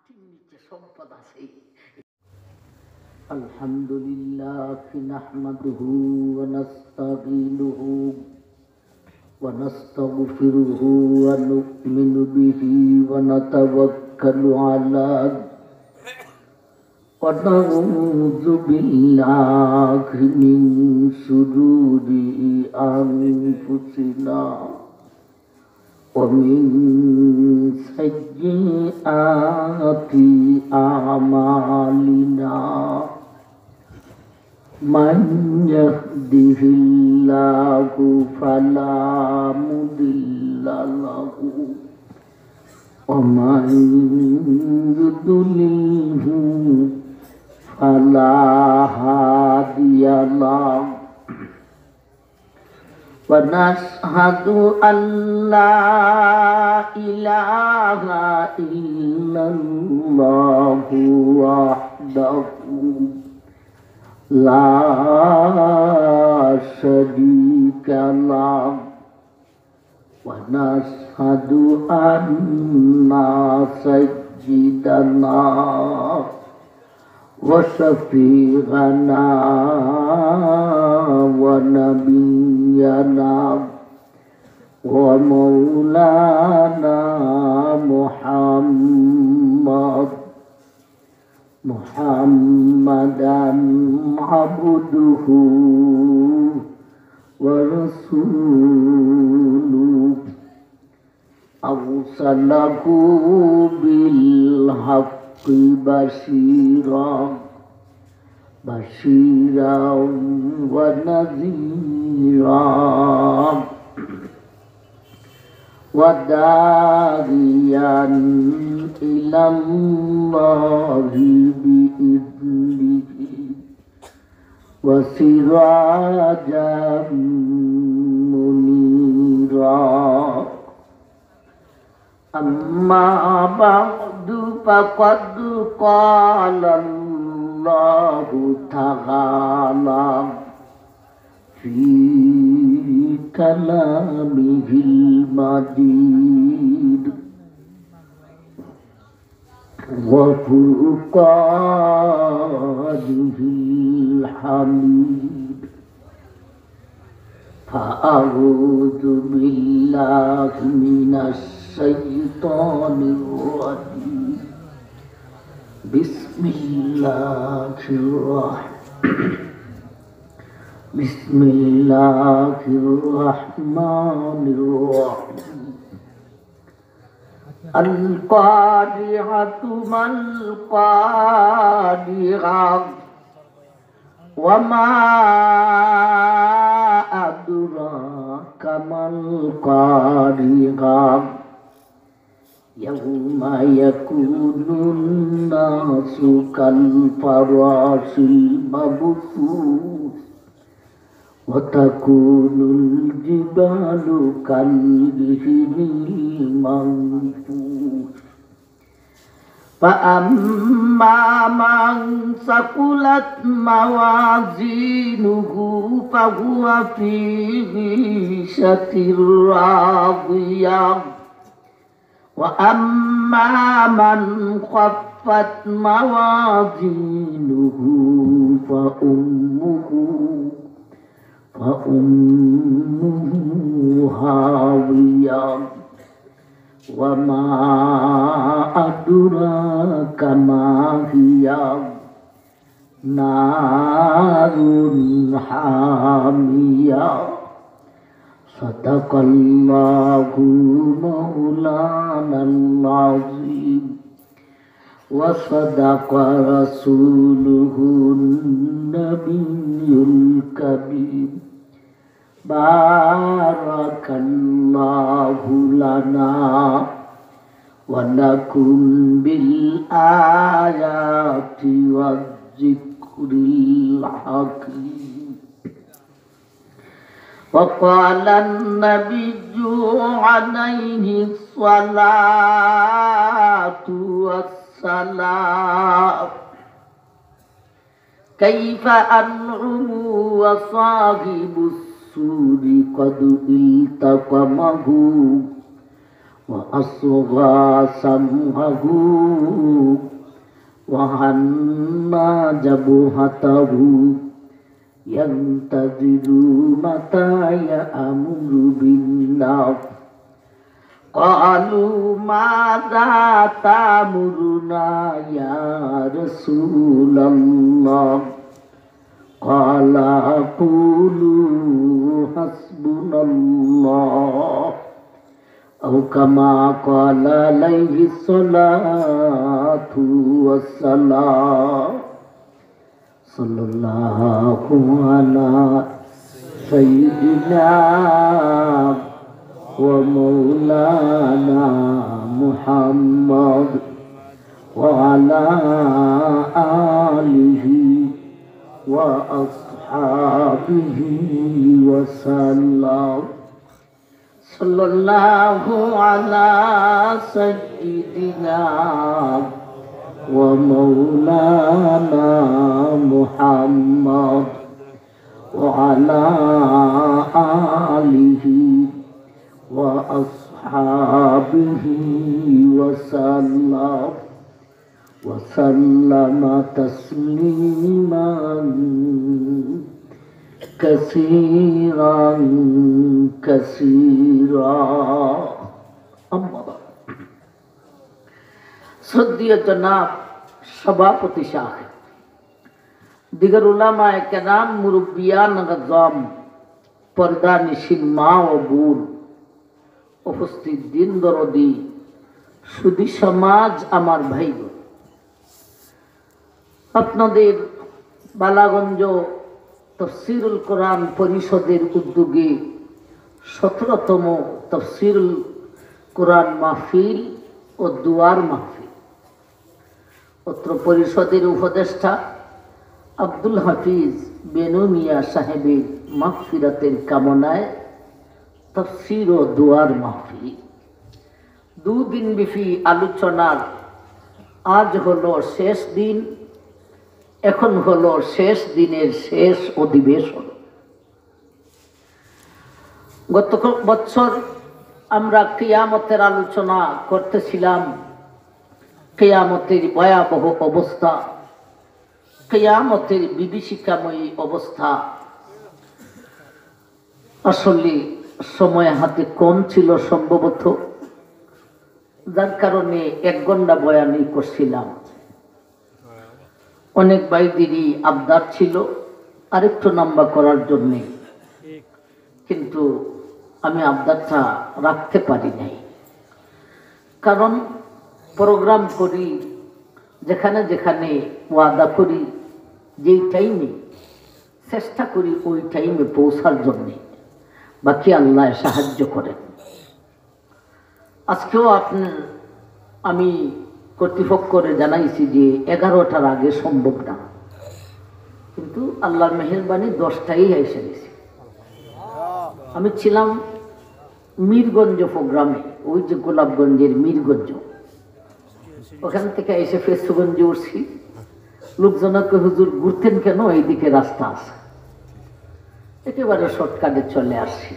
মাটির নিচে সম্পদ আছে। আলহামদুলিল্লাহ নাহমাদুহু ওয়া নাস্তাঈনুহু ওয়া নাস্তাগফিরুহু ওয়া নু'মিনু বিহি ওয়া নাতাওয়াক্কালু আলাইহি ওয়া নাউযু বিল্লাহি মিন শুরুরি আনফুসিনা ومن سيئات أعمالنا من يهده الله فلا مضل له ومن يضلله فلا هادي له ونشهد أن لا إله إلا الله وحده لا شريك له ونشهد أن سيدنا وشفيعنا ونبينا ومولانا محمدا عبده ورسوله أرسله بالحق بشيرا ونذيرا وداعيا إلى الله بإذنه وسراجا منيرا أما بعد فقد قال الله تعالى في كلامه المجيد وفرقانه الحميد فأعوذ بالله من الشيطان الرجيم بسم الله الرحمن الرحيم القارعة ما القارعة وما أدراك ما القارعة يوم يكون الناس كالفراش المبثوث وتكون الجبال كالعهن المنفوش فأما من ثقلت موازينه فهو في عيشة راضية وأما من خفت موازينه فأمه هاوية وما أدراك ما هي نار حامية صدق الله مولانا العظيم وصدق رسوله النبي الكريم بارك الله لنا ولكم بالآيات والذكر الحكيم وقال النبي عليه الصلاة والسلام كيف أنعم وصاحب السور قد التقمه وأصغى سمعه وهنى جبهته ينتظر متى يأمر بالله قالوا ماذا تأمرنا يا رسول الله قال قولوا حسبنا الله أو كما قال عليه الصلاة والسلام صلى الله على سيدنا ومولانا محمد وعلى آله وأصحابه وسلم صلى الله على سيدنا ومولانا محمد وعلى آله وأصحابه وسلم وسلم تسليما كثيرا كثيرا أما بعد শ্রদ্ধেয় জনাব সভাপতি সাহেব, দিগর উলামায়ে কেরাম, মুরব্বিয়ান আযম, পর্দা নিশিন মা ও বোন, উপস্থিত দিন দরদি সুধী সমাজ, আমার ভাইগণ, আপনাদের বালাগঞ্জ তফসিরুল কোরআন পরিষদের উদ্যোগে 17তম তফসিরুল কোরআন মাহফিল ও দুয়ার মাহফিল, অত্র পরিষদের উপদেষ্টা আব্দুল হাফিজ বেনু মিয়া সাহেবের মাগফিরাতের কামনায় তফসির ও দুয়ার মাহফিল, দুদিন ব্যাপী আলোচনার আজ হলো শেষ দিন। এখন হলো শেষ দিনের শেষ অধিবেশন। গত বছর আমরা কিয়ামতের আলোচনা করতেছিলাম, কিয়ামতের ভয়াবহ অবস্থা, কিয়ামতের বিভীষিকাময়ী অবস্থা। আসলে সময় হাতে কম ছিল সম্ভবত, যার কারণে 1 ঘন্টা বয়ানই করছিলাম। অনেক ভাইদেরই আবদার ছিল আরেকটু লম্বা করার জন্যে, কিন্তু আমি আবদারটা রাখতে পারি নাই। কারণ প্রোগ্রাম করি, যেখানে যেখানে ওয়াদা করি, যেই টাইমে চেষ্টা করি ওই টাইমে পৌঁছার জন্যে, বাকি আল্লাহ সাহায্য করেন। আজকেও আমি কর্তৃপক্ষরে জানাইছি যে 11টার আগে সম্ভব না, কিন্তু আল্লাহর মেহেরবানি 10টাই এসে গেছে। আমি ছিলাম মীরগঞ্জ প্রোগ্রামে, ওই যে গোলাপগঞ্জের মীরগঞ্জ, ওখান থেকে এসে ফেসগঞ্জে উঠছি। লোকজনকে হুজুর ঘুরতেন কেন, এইদিকে রাস্তা আছে, একেবারে শর্টকাটে চলে আসছি,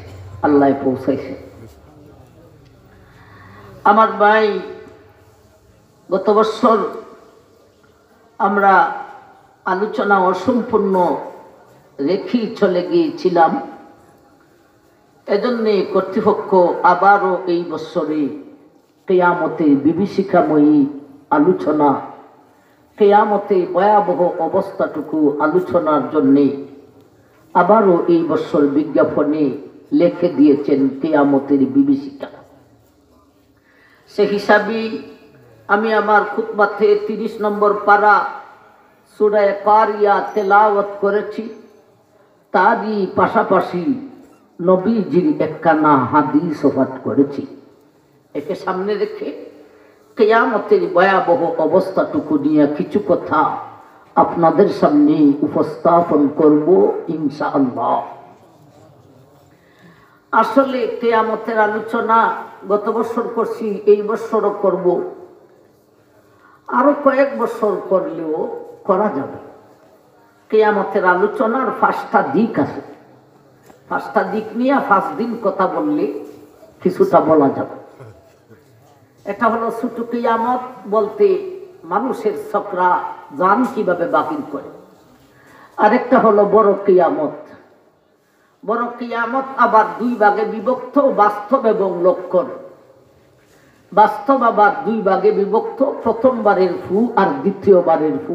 আল্লাহ পৌঁছাইছে। আমার ভাই, গত বছর আমরা আলোচনা অসম্পূর্ণ রেখেই চলে গিয়েছিলাম। এজন্যে কর্তৃপক্ষ আবারও এই বছরে কিয়ামতের বিভীষিকাময়ী আলোচনা, কিয়ামতের ভয়াবহ অবস্থাটুকু আলোচনার জন্যে আবারও এই বছর বিজ্ঞাপনে লিখে দিয়েছেন কিয়ামতের বিভীষিকা। সে হিসাবে আমি আমার খুতবাতে 30 নম্বর পারা সূরা কারিয়া তেলাওয়াত করেছি। তারই পাশাপাশি নবীজির একখানা হাদিস পাঠ করেছি। একে সামনে রেখে কিয়ামতের ভয়াবহ অবস্থাটুকু নিয়ে কিছু কথা আপনাদের সামনে উপস্থাপন করব ইনশাআল্লাহ। আসলে কিয়ামতের আলোচনা গত বছর করছি, এই বছরও করব, আরো কয়েক বছর করলেও করা যাবে। কিয়ামতের আলোচনার 5টা দিক আছে, 5টা দিক নিয়ে 5 দিন কথা বললে কিছুটা বলা যাবে। এটা হলো ছোট কিয়ামত বলতে মানুষের চক্রা জান কিভাবে বাতিল করে। আরেকটা হলো বড় কিয়ামত। বড় কিয়ামত আবার দুই ভাগে বিভক্ত, বাস্তব এবং লক্ষণ। বাস্তব আবার দুই ভাগে বিভক্ত, প্রথমবারের ফু আর দ্বিতীয়বারের ফু।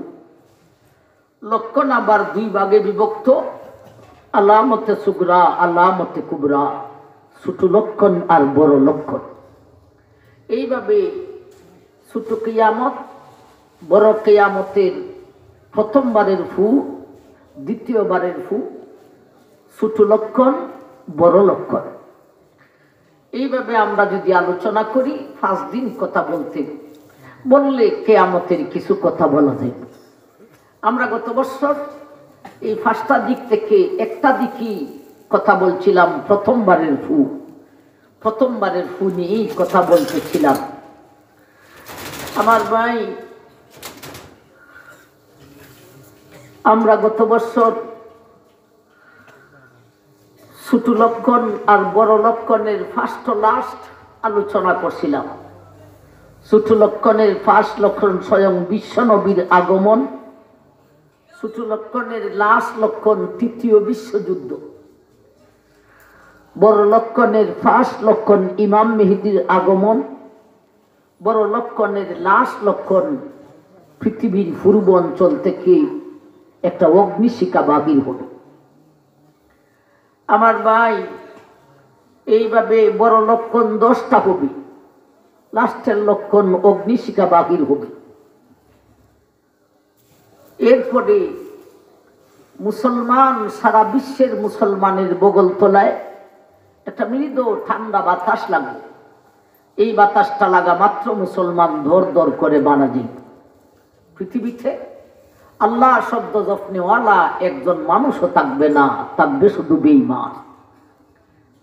লক্ষণ আবার দুই ভাগে বিভক্ত, আলামতে সুগরা, আলামতে কুবরা, ছোট লক্ষণ আর বড় লক্ষণ। এইভাবে ছোট কিয়ামত, বড় কিয়ামতের প্রথমবারের ফু, দ্বিতীয়বারের ফু, ছোট লক্ষণ, বড় লক্ষণ। এইভাবে আমরা যদি আলোচনা করি 5 দিন কথা বললে কিয়ামতের কিছু কথা বলা যায়। আমরা গত বছর এই 5টা দিক থেকে একটা দিকই কথা বলছিলাম, প্রথমবারের ফু নিয়েই কথা বলতেছিলাম। আমার ভাই, আমরা গত বছর ছোট লক্ষণ আর বড় লক্ষণের ফার্স্ট ও লাস্ট আলোচনা করছিলাম। ছোট লক্ষণের ফার্স্ট লক্ষণ স্বয়ং বিশ্বনবীর আগমন, ছোট লক্ষণের লাস্ট লক্ষণ তৃতীয় বিশ্বযুদ্ধ, বড় লক্ষণের ফার্স্ট লক্ষণ ইমাম মেহেদীর আগমন, বড় লক্ষণের লাস্ট লক্ষণ পৃথিবীর পূর্ব অঞ্চল থেকে একটা অগ্নিশিখা বাহির হবে। আমার ভাই, এইভাবে বড় লক্ষণ 10টা হবে, লাস্টের লক্ষণ অগ্নিশিখা বাহির হবে। এরপরে মুসলমান, সারা বিশ্বের মুসলমানের বগল তলায় একটা মৃদু ঠান্ডা বাতাস লাগবে। এই বাতাসটা লাগা মাত্র মুসলমান ধর ধর করে মারা যাবে। পৃথিবীতে আল্লাহ শব্দ জপনেওয়ালা একজন মানুষও থাকবে না, থাকবে শুধু বেঈমান।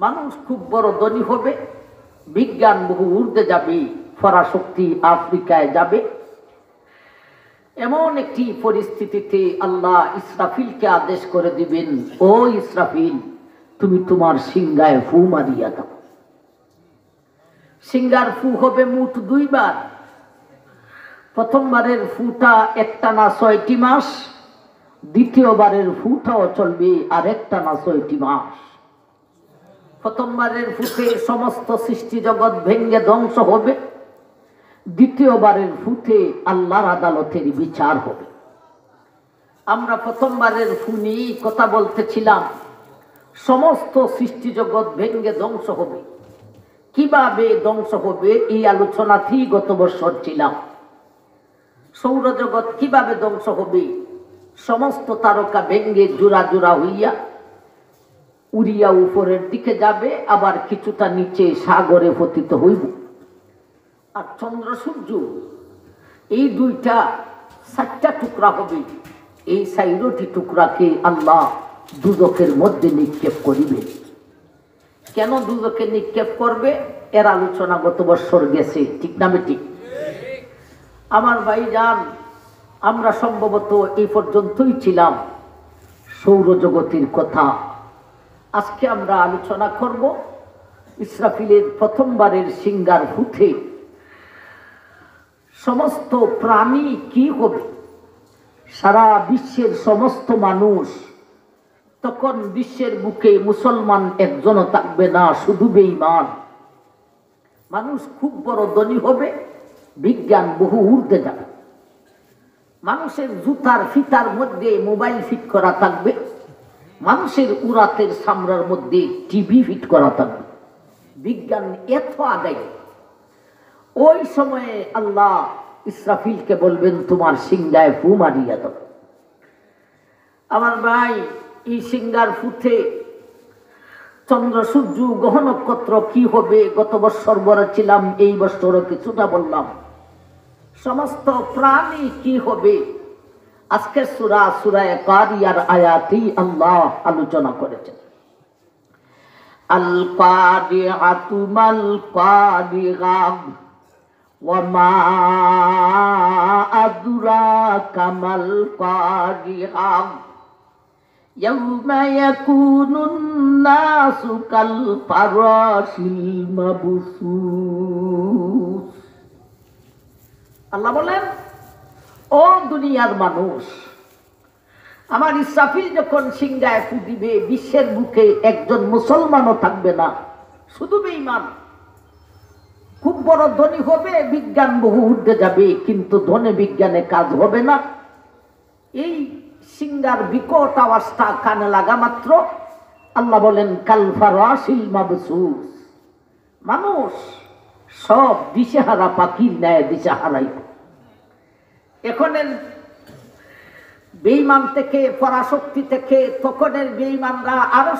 মানুষ খুব বড় ধনী হবে, বিজ্ঞান বহু ঊর্ধ্বে যাবে, পরাশক্তি আফ্রিকায় যাবে। এমন একটি পরিস্থিতিতে আল্লাহ ইসরাফিলকে আদেশ করে দিবেন, ও ইসরাফিল, তুমি তোমার সিংহায় ফু মারিয়া দাও। সিংহার ফু হবে মোট 2 বার। প্রথমবারের ফুটা একটানা 6টি মাস, দ্বিতীয়বারের ফুটাও চলবে আর একটানা 6টি মাস। প্রথমবারের ফুটে সমস্ত সৃষ্টি জগৎ ভেঙ্গে ধ্বংস হবে, দ্বিতীয়বারের ফুটে আল্লাহর আদালতের বিচার হবে। আমরা প্রথমবারের ফু নিয়েই কথা বলতেছিলাম, সমস্ত সৃষ্টি জগৎ ভেঙ্গে ধ্বংস হবে। কিভাবে ধ্বংস হবে এই আলোচনাতেই গত বছর ছিলাম। সৌরজগৎ কিভাবে ধ্বংস হবে, সমস্ত তারকা ভেঙ্গে জোড়া জোড়া হইয়া উড়িয়া উপরের দিকে যাবে, আবার কিছুটা নিচে সাগরে পতিত হইব। আর চন্দ্র সূর্য এই 4টা টুকরা হবে। এই 4টি টুকরাকে আল্লাহ দুজকের মধ্যে নিক্ষেপ করিবে। কেন দুজকে নিক্ষেপ করবে এর আলোচনা গত বছর গেছে, ঠিক না বেঠিক? আমার ভাইজান, আমরা সম্ভবত এই পর্যন্তই ছিলাম সৌরজগতের কথা। আজকে আমরা আলোচনা করব ইসরাফিলের প্রথমবারের সিংহার ফুটে সমস্ত প্রাণী কি হবে। সারা বিশ্বের সমস্ত মানুষ তখন বিশ্বের বুকে মুসলমান একজনও থাকবে না, শুধু বেঈমান। মানুষ খুব বড় ধনী হবে, বিজ্ঞান বহু ঊর্ধ্বে যাবে। মানুষের জুতার ফিতার মধ্যে মোবাইল ফিট করা থাকবে, মানুষের উরাতের চামড়ার মধ্যে টিভি ফিট করা থাকবে। বিজ্ঞান এত আগাই। ওই সময়ে আল্লাহ ইসরাফিলকে বলবেন, তোমার সিংহায় ফু মারিয়া দাও। আমার ভাই, এই সিংহার ফুটে চন্দ্র সূর্য গ্রহ নক্ষত্র কি হবে গত বছর বলেছিলাম, এই বছরও কিছুটা বললাম। সমস্ত প্রাণী কি হবে আজকে সূরা কারিয়ার আয়াতি আল্লাহ আলোচনা করেছেন। আল কারিআতু মাল কারিআ ওয়া মা আদরাকা মাল কারিআ ইয়াউমা ইয়াকুনুন নাসু কাল ফারাশিল মাবসুস আল্লাহ বলেন, ও দুনিয়ার মানুষ, আমার ইসরাফিল যখন সিংহায় ফু দিবে, বিশ্বের বুকে একজন মুসলমানও থাকবে না, শুধু বেঈমান। খুব বড় ধনী হবে, বিজ্ঞান বহু ঊর্ধ্বে যাবে, কিন্তু ধনে বিজ্ঞানে কাজ হবে না। এই সিংহার বিকট আওয়াজটা কানে লাগা মাত্র আল্লাহ বলেন, কাল ফারাশিল মাবসুস, মানুষ সব দিশেহারা পাখির ন্যায় দিশা হারাইব। এখনের বেঈমান থেকে, পরাশক্তি থেকে তখনের বেঈমানরা আরো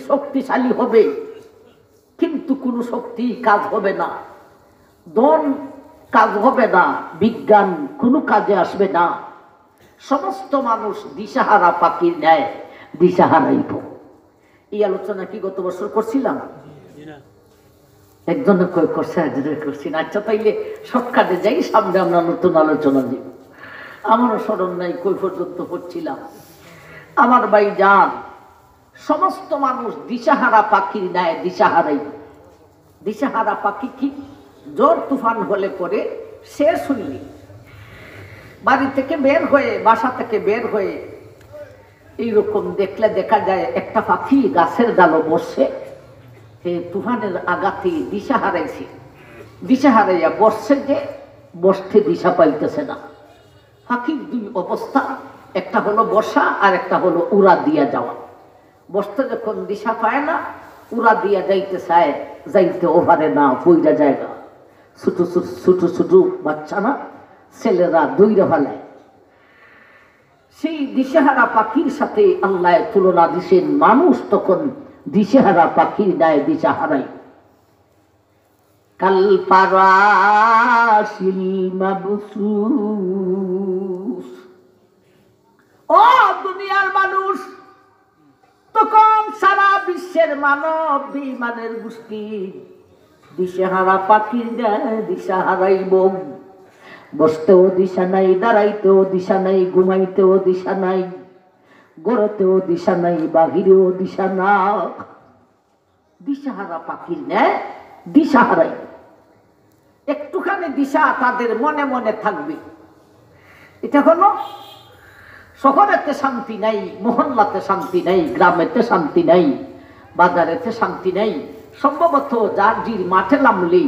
শক্তিশালী হবে, কিন্তু কোনো শক্তি কাজ হবে না, ধন কাজ হবে না, বিজ্ঞান কোনো কাজে আসবে না। সমস্ত মানুষ দিশাহারা পাখির ন্যায় দিশা হারাইব। এই আলোচনা কি গত বছর করছিলাম? একজনে কই করছে, একজনে করছি না। আচ্ছা তাইলে শর্টকাটে যাই, সামনে আমরা নতুন আলোচনা দিব। আমারও স্মরণ নাই কই পর্যন্ত পড়ছিলাম। আমার ভাই যান, সমস্ত মানুষ দিশাহারা পাখির ন্যায় দিশা হারাইব। দিশাহারা পাখি কি? ঝড় তুফান হলে পরে সে শুনলি বাড়ি থেকে বের হয়ে, বাসা থেকে বের হয়ে এইরকম দেখলে দেখা যায় একটা পাখি গাছের ডালে বসে, তুফানের আঘাতে দিশা হারাইছে, দিশা হারাইয়া বসছে, যে বসতে দিশা পাইতেছে না। পাখির দুই অবস্থা, একটা হলো বসা আর একটা হলো উড়া দিয়া যাওয়া। বসতে যখন দিশা পায় না, উড়া দিয়া যাইতে চায়, যাইতে ওভারে না, পইরা জায়গা। ছোট ছোট ছোট বাচ্চা না, ছেলেরা দৌড়ে ফেলায়। সেই দিশেহারা পাখির সাথে আল্লাহ তুলনা দিছেন, মানুষ তখন দিশেহারা পাখির ন্যায় দিশা হারাই। কাল ফারাশিল মাবসুস, ও দুনিয়ার মানুষ, তখন সারা বিশ্বের মানব বেঈমানের গোষ্ঠী দিশেহারা পাখির ন্যায় দিশা হারাইব। বসতেও দিশা নাই, দাঁড়াইতেও দিশা নাই, ঘুমাইতেও দিশা নাই, গড়তেও দিশা নাই, বাহিরেও দিশা না। দিশাহারা পাখির ন্যায় দিশা হারাই। একটুখানি দিশা তাদের মনে মনে থাকবে। এটা হলো শহরেতে শান্তি নাই, মহল্লাতে শান্তি নাই, গ্রামেতে শান্তি নাই, বাজারেতে শান্তি নাই। সম্ভবত যার জির মাঠে নামলে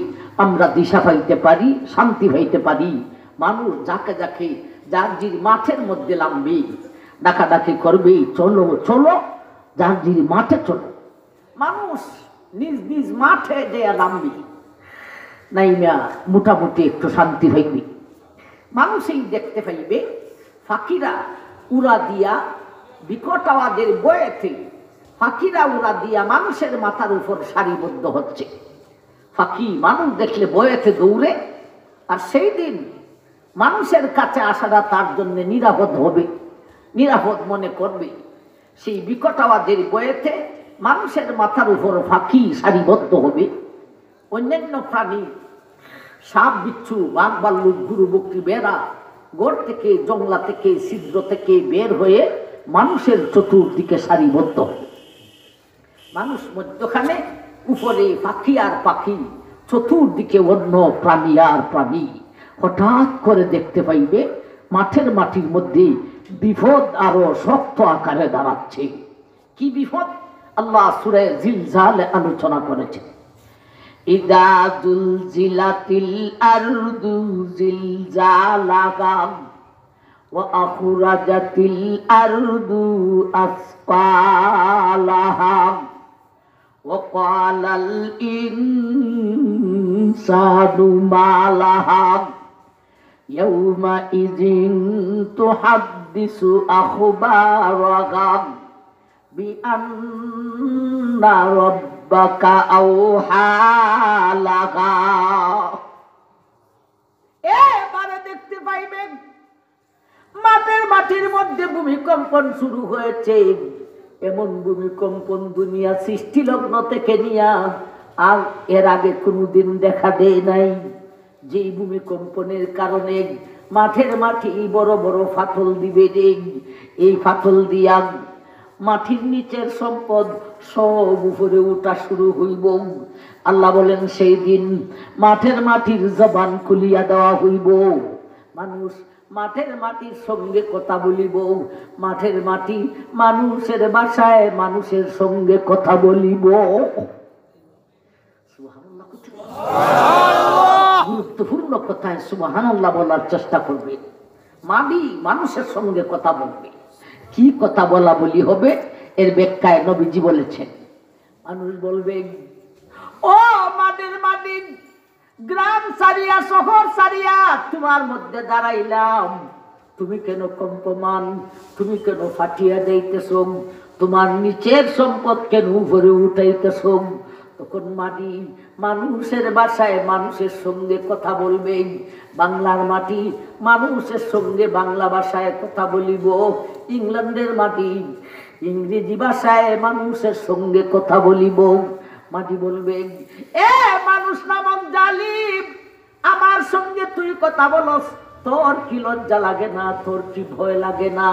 আমরা দিশা পাইতে পারি, শান্তি পাইতে পারি। মানুষ যাকে যাকে যার জির মাঠের মধ্যে নামবে, ডাকাডাকি করবে, চলো চলো, যার জির মাঠে চলো। মানুষ নিজ নিজ মাঠে যে নামবে, নাইমা মোটামুটি একটু শান্তি পাইবে। মানুষই দেখতে পাইবে ফাঁকিরা উড়া দিয়া, বিকট আওয়াজের বয়েতে ফাঁকিরা উড়া দিয়া মানুষের মাথার উপর সারিবদ্ধ হচ্ছে। ফাঁকি মানুষ দেখলে বয়েতে দৌড়ে, আর সেই দিন মানুষের কাছে আসাটা তার জন্য নিরাপদ হবে, নিরাপদ মনে করবে। সেই বিকট আওয়াজের বয়েতে মানুষের মাথার উপর ফাঁকি সারিবদ্ধ হবে। অন্যান্য প্রাণী, সাপ বিচ্ছু, বাঘ ভাল্লুক, গরু বকরি, বেড়া গড় থেকে, জংলা থেকে, ছিদ্র থেকে বের হয়ে মানুষের চতুর্দিকে সারিবদ্ধ হবে। মানুষ মধ্যখানে, উপরে পাখি আর পাখি, চতুর্দিকে অন্য প্রাণী আর প্রাণী। হঠাৎ করে দেখতে পাইবে মাঠের মাটির মধ্যে বিপদ আরো শক্ত আকারে দাঁড়াচ্ছে। কি বিপদ? আল্লাহ সূরা জিলজালে আলোচনা করেছেন। ইদা জুলজিলাতিল আরদু জিলজালাহা ওয়া আখরাজাতিল আরদু আসকালাহা ওয়া ক্বালাল ইনসানু মা লাহা ইয়াওমা ইযিন তুহাদ্দিসু আখবারাহা বিআন্না রাব্বাকা আওহা লাহা। এবারে দেখতে পাইবেন মাটির মধ্যে ভূমিকম্পন শুরু হয়েছে। এমন ভূমিকম্পন দুনিয়া সৃষ্টি লগ্ন থেকে নিয়া আর এর আগে কোনোদিন দেখা দেয় নাই। যেই ভূমিকম্পনের কারণে মাঠের মাটি বড় বড় ফাটল দিবে, এই ফাটল দিয়া মাটির নিচের সম্পদ সব উপরে উঠা শুরু হইব। আল্লাহ বলেন সেই দিন মাঠের মাটির জবান খুলিয়া দেওয়া হইব। মানুষ মাঠের মাটির সঙ্গে কথা বলিব, মাঠের মাটি মানুষের বাসায় মানুষের সঙ্গে কথা বলিব। গুরুত্বপূর্ণ কথায় সুবহানাল্লাহ বলার চেষ্টা করবে। মাটি মানুষের সঙ্গে কথা বলবে। কি কথা বলা বলি হবে এর ব্যাখ্যায় নবীজি বলেছেন, মানুষ বলবে, ও মাটির মাটি, গ্রাম সারিয়া শহর সারিয়া তোমার মধ্যে দাঁড়াইলাম, তুমি কেন কম্পমান, তুমি কেন ফাটিয়া যাইতেছ, তোমার নিচের সম্পদ কেন উপরে উঠাইতেছ? তখন মাটি মানুষের বাসায় মানুষের সঙ্গে কথা বলবে, বাংলার মাটি মানুষের সঙ্গে বাংলা ভাষায় কথা বলিব, ইংল্যান্ডের মাটি ইংরেজি ভাষায় মানুষের সঙ্গে কথা বলিব। মাটি বলবে, এ মানুষ নামক জালিম, আমার সঙ্গে তুই কথা বলস, তোর কি লজ্জা লাগে না, তোর কি ভয় লাগে না?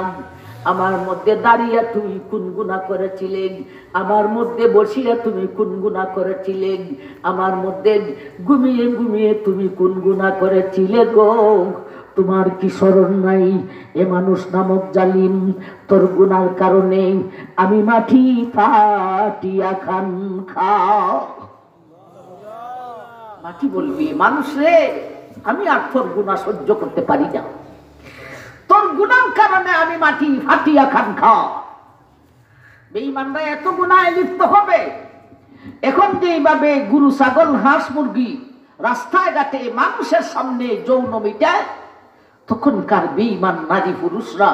আমার মধ্যে দাঁড়িয়ে তুমি গুনগুনা করেছিলেন, আমার মধ্যে বসিয়া তুমি গুনগুনা করেছিলেন, আমার মধ্যে ঘুমিয়ে ঘুমিয়ে তুমি গুনগুনা করেছিলে গো, তোমার কি স্মরণ নাই? এ মানুষ নামক জালিম, তোর গুনার কারণে আমি মাটি ফাটিয়া খান খা। মাটি বলবি, মানুষ রে, আমি আর তোর গুনাহ সহ্য করতে পারি না, তোর গুনার কারণে আমি মাটি ফাটিয়া খান খা। বেঈমানরা এত গুনাহে লিপ্ত হবে। এখন যেভাবে গরু ছাগল হাঁস মুরগি রাস্তায় ঘাটে মানুষের সামনে যৌন মিটায়, তখনকার বেঈমান নারী পুরুষরা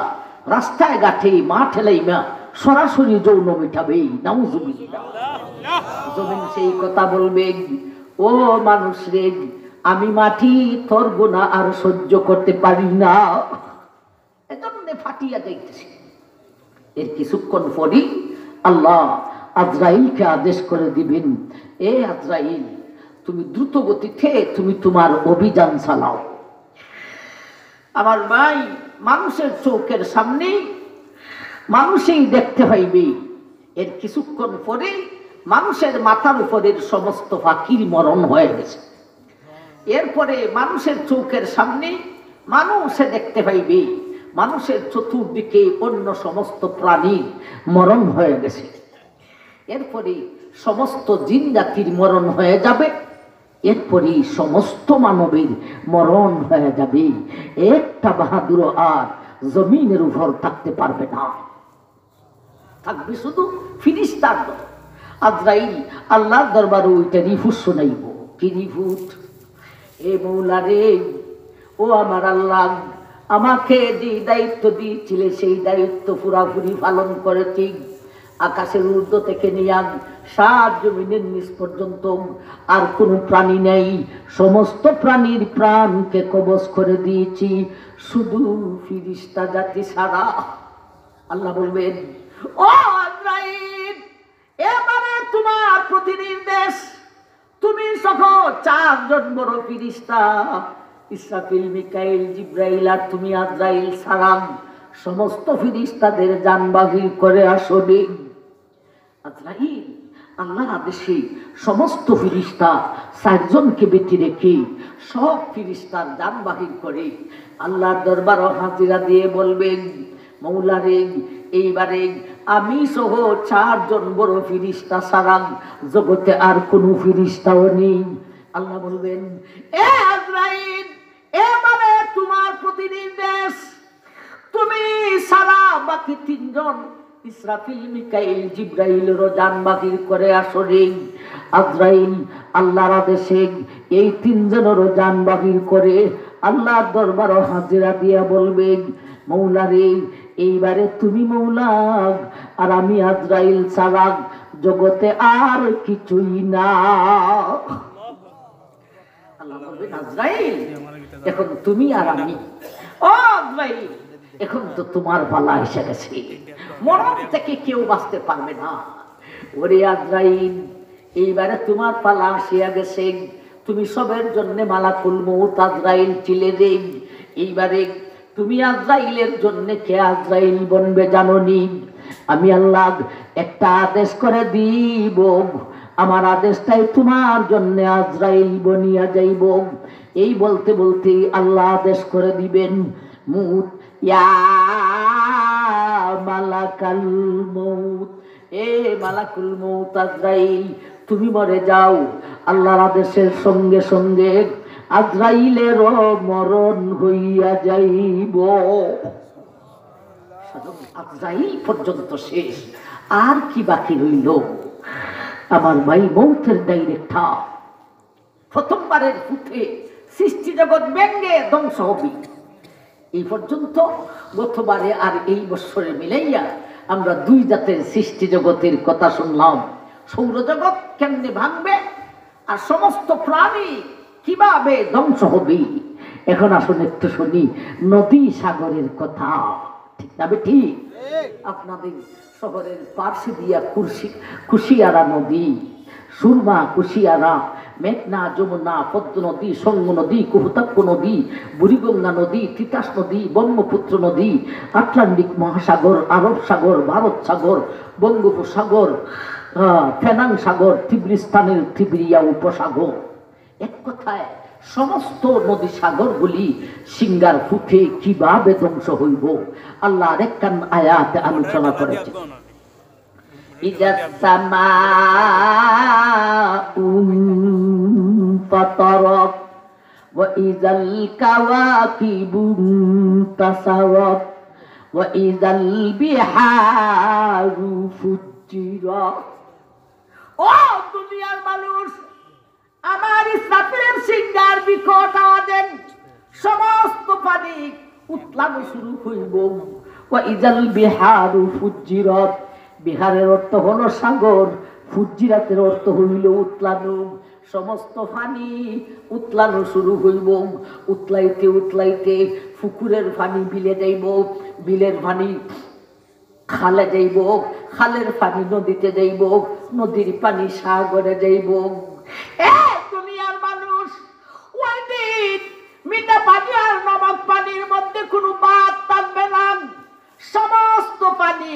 রাস্তায় ঘাটে মা ঠেলাইমা সরাসরি যৌন মিটাবে। নাউজুবিল্লাহ। জমিন সেই কথা বলবে, ও মানুষ রে, আমি মাটি তোর গুনাহ আর সহ্য করতে পারি না, এজন্য ফাটিয়া যাইতেছি। এর কিছুক্ষণ পরই আল্লাহ আজরাইলকে আদেশ করে দিবেন, এ আজরাইল, তুমি দ্রুত গতিতে তুমি তোমার অভিযান চালাও। আমার ভাই, মানুষের চোখের সামনে মানুষই দেখতে পাইবে। এর কিছুক্ষণ পরে মানুষের মাথার উপরের সমস্ত পাখির মরণ হয়ে গেছে। এরপরে মানুষের চোখের সামনে মানুষে দেখতে পাইবে মানুষের চতুর্দিকে অন্য সমস্ত প্রাণীর মরণ হয়ে গেছে। এরপরে সমস্ত জিন জাতির মরণ হয়ে যাবে, এরপরে সমস্ত মানবের মরণ হয়ে যাবে। একটা বাহাদুর আর জমিনের উপর থাকতে পারবে না, থাকবে শুধু ফিরিস্তার দল। আজরাইল আল্লাহর দরবারে ওইটা রিফুট শোনাইব। কি রিফুট? এ মৌলা রে, ও আমার আল্লাহ, আমাকে যে দায়িত্ব দিয়েছিলে সেই দায়িত্ব পুরাপুরি পালন করেছি। আকাশের ঊর্ধ্ব থেকে নিয়ে সাত জমিনের নিচ পর্যন্ত আর কোনো প্রাণী নেই, সমস্ত প্রাণীর প্রাণকে কবজ করে দিয়েছি, শুধু ফিরিস্তা জাতি ছাড়া। আল্লাহ বলবেন, ও আজরাইল, এবারে তোমার প্রতি নির্দেশ, তুমি সহ চারজন বড় ফিরিস্তা, ইসরাফিল, মিকাইল, জিব্রাইল আর তুমি আজরাইল ছাড়া সমস্ত ফিরিস্তাদের জান বাহির করে আসবে। আজরাইল আল্লাহর আদেশে সমস্ত ফিরিস্তা চারজনকে বেঁচে রেখে সব ফিরিস্তার জান বাহির করে আল্লাহর দরবারে হাজিরা দিয়ে বলবেন, মৌলা রে, এইবারে আমি সহ চারজন বড় ফিরিস্তা ছাড়া জগতে আর কোনো ফিরিস্তাও নেই। আল্লাহ বলবেন, এ আজরাইল, এবারে তোমার প্রতি নির্দেশ, তুমি সারা বাকি তিনজন ইসরাফিল, মিকাইল, জিব্রাইলেরও জান বাহির করে আসরে। আজরাইল আল্লাহর আদেশে এই তিনজনেরও জান বাহির করে আল্লাহর দরবারে হাজিরা দিয়া বলবেন, মৌলা রে, এইবারে তুমি মৌলা আর আমি আজরাইল ছাড়া জগতে আর কিছুই না। আল্লাহ বলবেন, আজরাইল, এখন তুমি আর আমি, ও আজরাইল, এখন তো তোমার পালা এসে গেছে, মরণ থেকে কেউ বাঁচতে পারবে না। ওরে আজরাইল, এইবারে তোমার পালা আসিয়া গেছে, তুমি সবের জন্য মালাকুল মউত আজরাইল ছিলে রে। এইবারে তুমি আজরাইলের জন্য কে আজরাইল বনবে জানোনি? আমি আল্লাহ একটা আদেশ করে দিব, আমার আদেশটাই তোমার জন্য আজরাইল বনিয়া যাইব। এই বলতে বলতে আল্লাহ আদেশ করে দিবেন, মুত ইয়া মালাকাল মউত, এ মালাকুল মউত আজরাইল তুমি মরে যাও। আল্লাহর আদেশের সঙ্গে সঙ্গে আজরাইলেরও মরণ হইয়া যাইব। আজরাইল পর্যন্ত শেষ, আর কি বাকি রইল? আমার ভাই মৌতের ডাইরেক্টর প্রথমবারের ফুটে সৃষ্টি জগৎ ব্যঙ্গে ধ্বংস হবে। এই পর্যন্ত গতবারে আর এই বৎসরে মিলাইয়া আমরা দুই জাতের সৃষ্টি জগতের কথা শুনলাম। সৌরজগৎ কেমনে ভাঙবে আর সমস্ত প্রাণী কিভাবে ধ্বংস হবে। এখন আসুন একটু শুনি নদী সাগরের কথা, ঠিক না ঠিক? আপনাদের শহরের পার্শ্বে দিয়া কুশিয়ারা নদী, সুরমা, কুশিয়ারা, মেঘনা, যমুনা, পদ্ম নদী, সঙ্গ নদী, কুহুতাক্ষ নদী, বুড়িগঙ্গা নদী, তিতাস নদী, ব্রহ্মপুত্র নদী, আটলান্টিক মহাসাগর, আরব সাগর, ভারত সাগর, বঙ্গোপসাগর, ফেনাং সাগর, তিব্রিস্তানের তিব্রিয়া উপসাগর, এক কথায় সমস্ত নদী সাগরগুলি সিঙ্গার ফুটে কিভাবে ধ্বংস হইব আল্লাহ আরেকখান আয়াতে আলোচনা করেছে। ইজা সামাউ ফাতারাত ওয়া ইজাল কাওয়াকিবু তাসাওয়াত ওয়া ইজাল বিহারু ফুজ্জিরাত। ও দুনিয়ার মানুষ, আমার ইসরাফিলের সিঙ্গার বিকট আওয়াজে সমস্ত পানি উতলানো শুরু হইব। ওয়া ইজাল বিহারু ফুজ্জিরাত, বিহারের অর্থ হলো সাগর, ফুজ্জিরাতের অর্থ হইল উতলানো। সমস্ত পানি উতলানো শুরু হইব। উতলাইতে উতলাইতে পুকুরের পানি বিলে যাইব, বিলের পানি খালে যাইব, খালের পানি নদীতে যাইব, নদীর পানি সাগরে যাইব। দুনিয়ার মানুষ, ওই দিন মিঠা পানি আর নমক পানির মধ্যে কোনো বাদ থাকবে না। সমস্ত পানি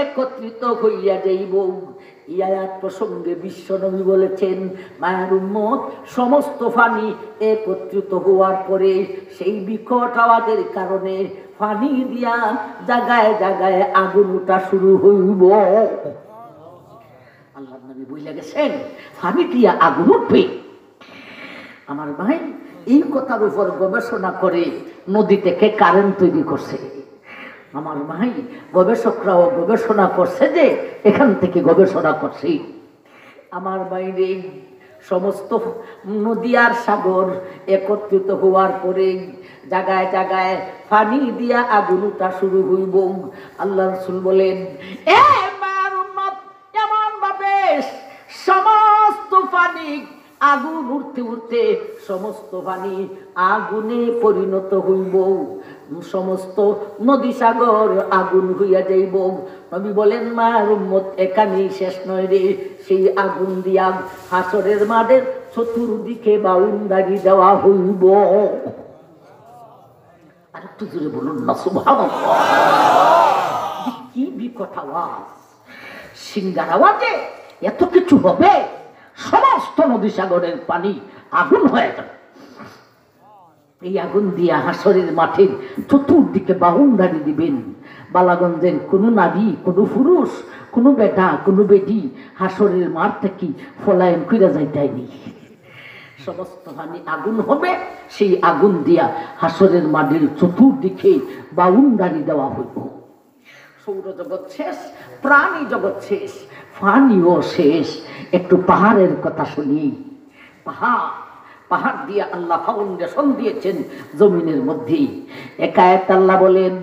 একত্রিত হইয়া যাইব। এই আয়াত প্রসঙ্গে বিশ্বনবী বলেছেন, মায়ের উম্মত, সমস্ত পানি একত্রিত হওয়ার পরে সেই বিকট আওয়াজের কারণে পানি দিয়া জায়গায় জায়গায় আগুন ওঠা শুরু হইব। আল্লাহ নবী বইলা গেছেন পানি দিয়া আগুন উঠবে। আমার ভাই এই কথার উপর গবেষণা করে নদী থেকে কারেন্ট তৈরি করছে। আমার ভাই গবেষকরাও গবেষণা করছে যে এখান থেকে গবেষণা করছে। আমার বাইরে সমস্ত নদী আর সাগর একত্রিত হওয়ার পরে জায়গায় জায়গায় পানি দিয়া আগুন উঠা শুরু হইব। আল্লাহ রাসূল বলেন, এ মার উম্মত, এমন ভাবে সমস্ত পানি আগুন উঠতে উঠতে সমস্ত পানি আগুনে পরিণত হইব, সমস্ত নদী সাগর আগুন হইয়া যাইব। নবী বলেন, মার উম্মত, এখানেই শেষ নয় রে, সেই আগুন দিয়া হাসরের মাঠের চতুর্দিকে বাউন্ডারি দেওয়া হইব। আর একটু জোরে বলুন না সুবহানাল্লাহ। কি বিকট আওয়াজ! সিঙ্গার আওয়াজে এত কিছু হবে, সমস্ত নদী সাগরের পানি আগুন হয়ে যাবে। এই আগুন দিয়া হাসরের মাঠের চতুর্দিকে বাউন্ডারি দিবেন। বালাগঞ্জের কোনো নারী, কোনো পুরুষ, কোনো বেটা, কোনো বেটি হাসরের মাঠ থেকে ফলায়ন কইরা যাইতাইনি। সমস্ত পানি আগুন হবে, সেই আগুন দিয়া হাসরের মাঠের চতুর্দিকে বাউন্ডারি দেওয়া হইব। সৌরজগৎ শেষ, প্রাণী জগৎ শেষ, পানিও শেষ। একটু পাহাড়ের কথা শুনি। পাহাড় দিয়ে আল্লাহ ফাউন্ডেশন দিয়েছেন জমিনের মধ্যে। একায়েত আল্লাহ বলেন,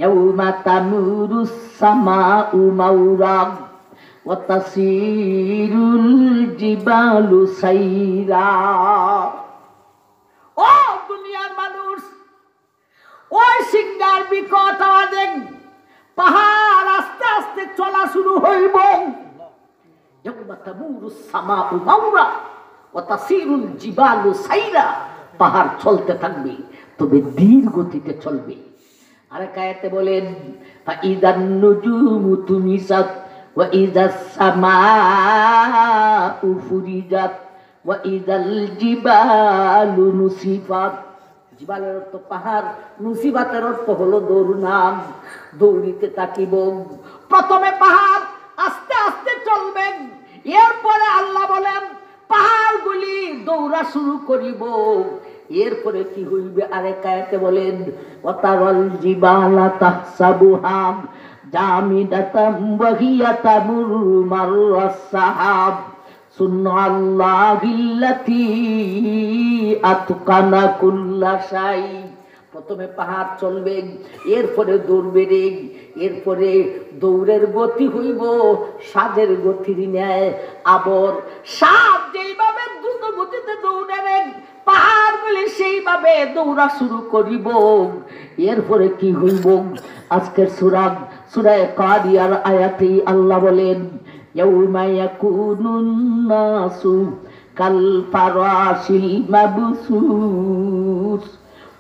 ইয়াউমা তামুরুস সামাউ মাউরা ওয়া তাসিরুল জিবালু সাইরা। ও দুনিয়ার মানুষ, ওই সিঙ্গার বিকট আওয়াজে পাহাড় আস্তে আস্তে চলা শুরু হইব। ইয়াউমা তামুরুস সামাউ মাউরা ওয়া তাসিরুল জিবালু সাইরা, পাহাড় চলতে থাকবে, তবে ধীর গতিতে চলবে। আরেক আয়াতে বলেন, ফাইদান নুজুমু তুমিসাত ওয়া ইযাস সামাউ ফুরিজাত ওয়া ইদাল জিবালু নুসিফাত, জিবালের অর্থ পাহাড়, নুসিবাতের অর্থ হলো দৌড়নাম, দৌড়িতে থাকিব। প্রথমে পাহাড় আস্তে আস্তে চলবেন, এরপরে আল্লাহ বলেন পাহাড়গুলি দৌড়া শুরু করিব। এরপরে কি হইবে আরেক আয়াতে বলেন ওয়াতারাল জিবালা তাহসাবুহা জামিদাতাম ওয়া হিয়া তামুরু মাররাস সাহাব সুন্নাল্লাহিল্লাতী আতকানা কুল্লা শাই। প্রথমে পাহাড় চলবে, এরপরে দৌড়বে রে, এরপরে দৌড়ের গতি হইব সাদের গতির ন্যায়। আবার সাপ যেইভাবে দ্রুত গতিতে দৌড়াবে পাহাড়গুলি সেইভাবে দৌড়া শুরু করিব। এরপরে কি হইব আজকের সূরা কারিয়ার আয়াতে আল্লাহ বলেন ইয়াউমা ইয়াকুনুন নাসু কাল ফারাশিল মাবসুস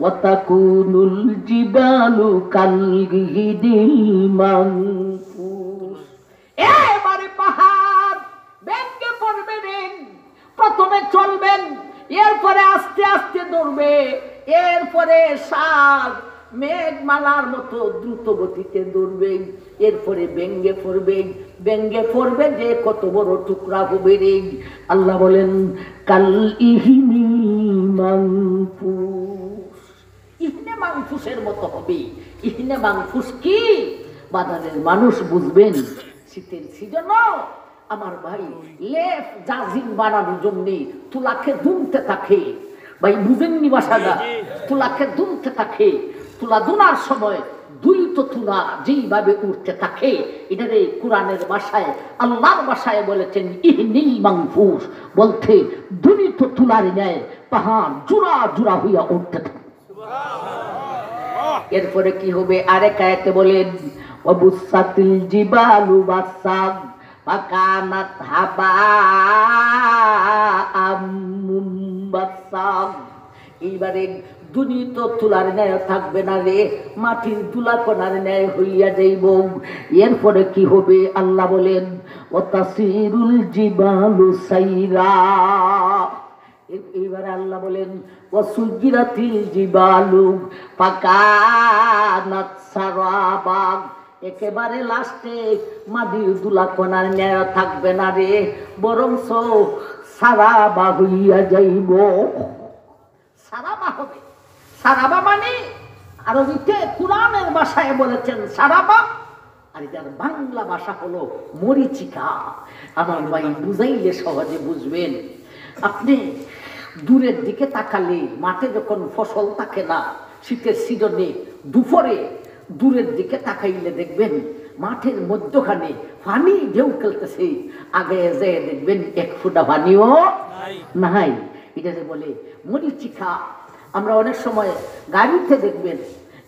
ওয়া তাকুনুল জিবালু কাল গিহিদিল মানফুস। এবারে পাহাড় ভেঙে পড়বে রে, প্রথমে চলবেন, এরপরে আস্তে আস্তে দৌড়বে, এরপরে সাপ মেঘমালার মতো দ্রুত গতিতে দৌড়বে, এরপরে ভেঙে পড়বে যে কত বড় টুকরা হবে রে। আল্লাহ বলেন কাল ইহিনি মানফুস, ইহনে মানফুসের মতো হবে। ইহনে মানফুস কি বাজারের মানুষ বুঝবেন, শীতের সিজন আমার ভাই লেপ জাজিম বানানোর জন্য তুলাকে দুমতে থাকে, ভাই বুঝেননি বাসাটা, তুলাকে দুমতে থাকে। তুলা দুনার সময় দুইত তুলা যেইভাবে উঠতে থাকে, এটারে কোরআনের ভাষায় আল্লাহর ভাষায় বলেছেন ইহনিল মানফুস, বলতে দুনিত তুলার ন্যায় পাহাড় জোড়া জোড়া হইয়া উঠতে থাকে। এরপরে কি হবে আরেক আয়াতে বলেন ওয়াবুসাতিল জিবালু বাসাগ ফাকানাত হাবাআম মুনবাসাগ। এইবারে দুনিত তুলার ন্যায় থাকবে না রে, মাটির দুলাকণার ন্যায় হইয়া যাইব। এরপরে কি হবে আল্লাহ বলেন ওয়াতাসিরুল জিবালু সাইরা। এইবারে আল্লাহ বলেন ওয়াসুজিরাতিল জিবালু ফাকানাত সারাবা। একেবারে লাস্টে মাটির দুলাকণার ন্যায় থাকবে না রে, বরঞ্চ সারাবা হইয়া যাইব। সারাবা হবে, সারাবা মানে আরবিতে কোরআনের ভাষায় বলেছেন সারাবা, আর এটার বাংলা ভাষা হলো মরিচিকা। আমার ভাই বুঝাইলে সহজে বুঝবেন। আপনি দূরের দিকে তাকালে মাঠে যখন ফসল থাকে না শীতের সিজনে, দুপুরে দূরের দিকে তাকাইলে দেখবেন মাঠের মধ্যখানে পানি ঢেউ খেলতেছে, আগে যেয়ে দেখবেন এক ফোঁটা পানিও নাই। এটাকে বলে মরিচিকা। আমরা অনেক সময় গাড়িতে দেখবেন,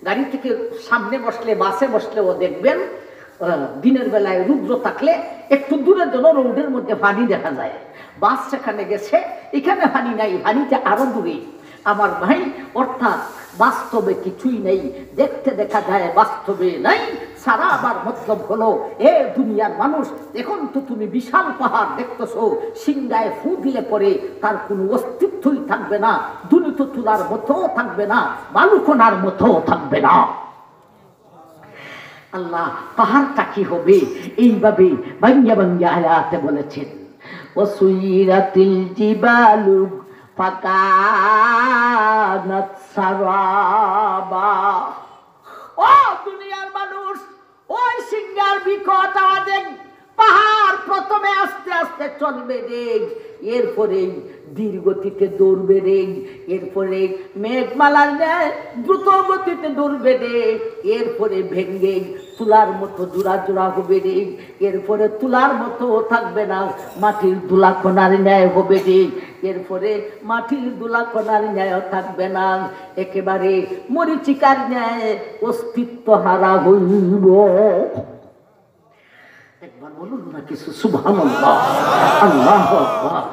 গাড়ি থেকে সামনে বসলে বাসে বসলেও দেখবেন দিনের বেলায় রুদ্র থাকলে একটু দূরের জন্য রোডের মধ্যে পানি দেখা যায়। বাস সেখানে গেছে, এখানে পানি নাই, পানিতে আরো দূরে। আমার ভাই অর্থাৎ বাস্তবে কিছুই নেই, দেখতে দেখা যায় বাস্তবে নাই। সারা আবার মতলব হলো এ দুনিয়ার মানুষ, এখন তো তুমি বিশাল পাহাড় দেখতেছো, সিংহায় ফু দিলে পরে তার কোনো অস্তিত্বই থাকবে না, দুনিত তুলার মতো থাকবে না, বালুকণার মতো থাকবে না। আল্লাহ পাহাড়টা কি হবে এইভাবে ভাঙ্গা ভাঙ্গা আয়াতে বলেছেন ওয়াসুইরাতিল জিবালু ফাকানাত সারাবা। ও দুনিয়ার মানুষ, ওই সিংহার বিকট আওয়াজে পাহাড় প্রথমে আস্তে আস্তে চলবে রে, এরপরে ধীর গতিতে দৌড়বে রে, এরপরে মেঘমালার ন্যায় দ্রুত গতিতে দৌড়বে রে, এরপরে ভেঙ্গে তুলার মতো জোড়া জোড়া হবে রে, এরপরে তুলার মতো থাকবে না, মাটির দুলাকণার ন্যায় হবে রে, এরপরে মাটির দুলাকণার ন্যায় থাকবে না, একেবারে মরিচিকার ন্যায় অস্তিত্ব হারা হইব। একবার বলুন না কিছু সুবহানাল্লাহ, আল্লাহু আকবার।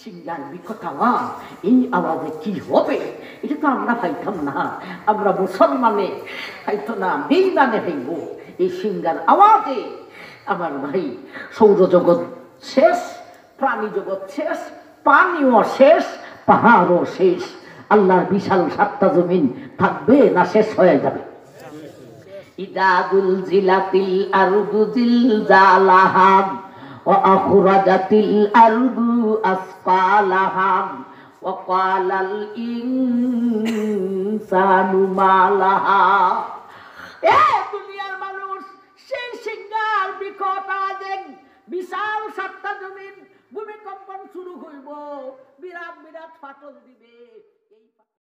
সিংহার বিকট আওয়াজ, এই আওয়াজে কি হবে এটা তো আমরা পাইতাম না, আমরা মুসলমানে পাইতো না, বেঈমানে হইব। এই সিংহার আওয়াজে আমার ভাই সৌরজগৎ শেষ, প্রাণী জগৎ শেষ, পানিও শেষ, পাহাড়ও শেষ। আল্লাহর বিশাল সাতটা জমিন থাকবে না শেষ হয়ে যাবে? ইদা যুলজিলাতিল আরদু জিলজালাহা ওয়া আখরাজাতিল আরদু আসফালাহা ওয়া ক্বালাল ইনসানু মা লাহা। এ দুনিয়ার মানুষ, সেই সিংহার বিকট আওয়াজে বিশাল সাতটা জমিন ভূমিকম্পন শুরু হইব, বিরাট বিরাট ফাটল দিবে। এই